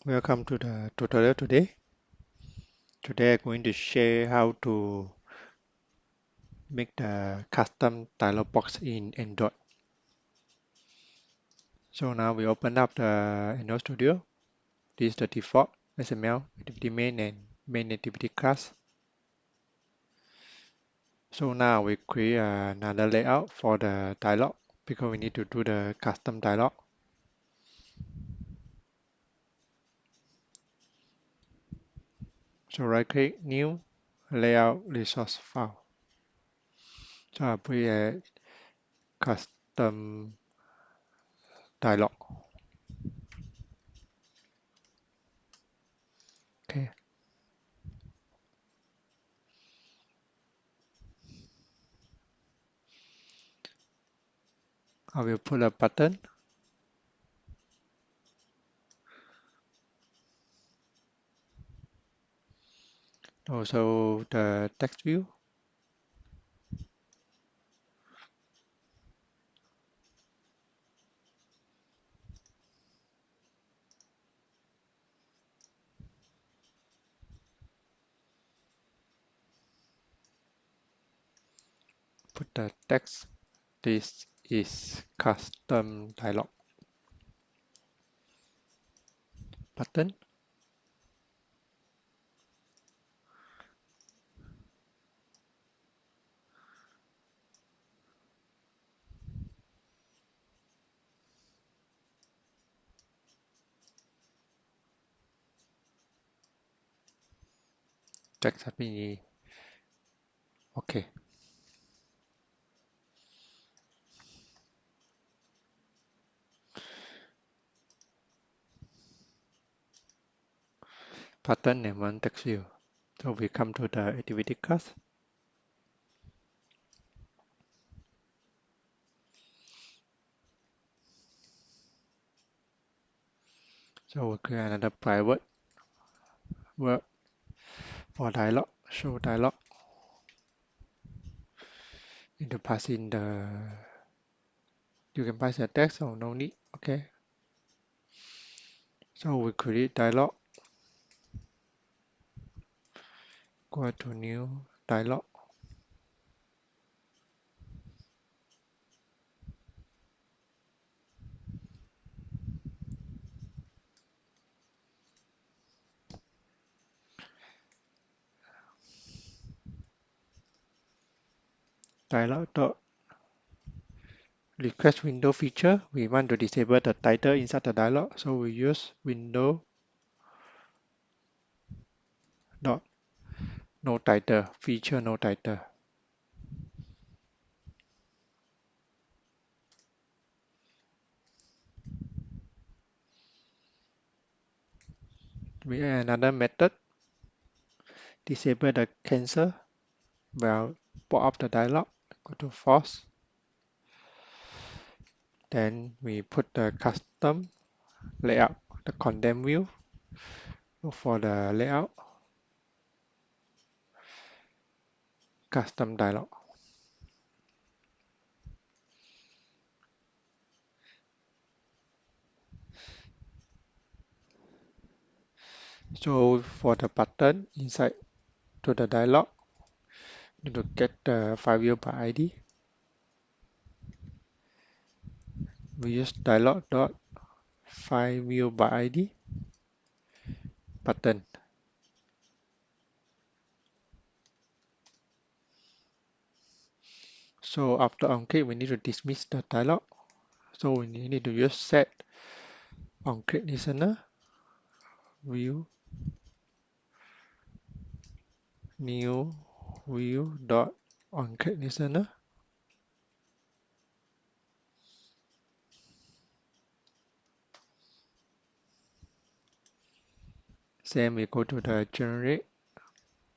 Welcome to the tutorial today. Today I'm going to share how to make the custom dialog box in Android. So now we open up the Android Studio. This is the default XML activity main and main activity class. So now we create another layout for the dialog because we need to do the custom dialog. So right click, new, layout resource file. So I put a custom dialog. Okay. I will put a button. Also the text view. Put the text. This is custom dialog button. Text happy. Okay. Button and one text view. So we come to the activity class. So we'll create another private word for dialog. Show dialog. Need to pass in the. You can pass the text or no need. Okay. So we create dialog. Go to new dialog. Dialog dot request window feature. We want to disable the title inside the dialog. So we use window dot no title feature no title. We add another method. Disable the cancel. Well, pop up the dialog. Go to false. Then we put the custom layout, the condemn view. Look for the layout. Custom dialog. So for the button inside to the dialog, you need to get the file view by ID. We use dialog dot file view by ID button. So after on click, we need to dismiss the dialog. So we need to use set on click listener view new view dot on click listener. Same, we go to the generate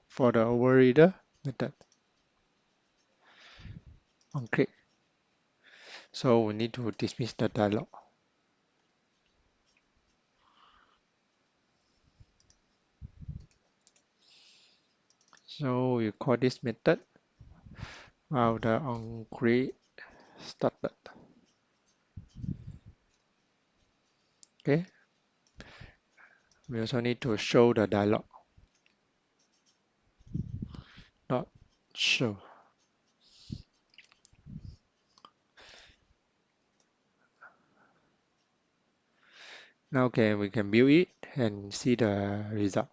for the overreader method on click. So we need to dismiss the dialog. So we call this method while the on create started. Okay. We also need to show the dialog, not show. Now we can build it and see the result.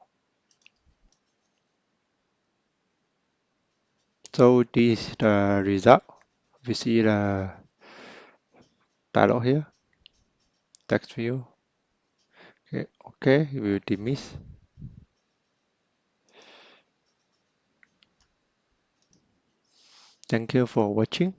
So this is the result. We see the dialog here, text view. Okay, we will dismiss. Thank you for watching.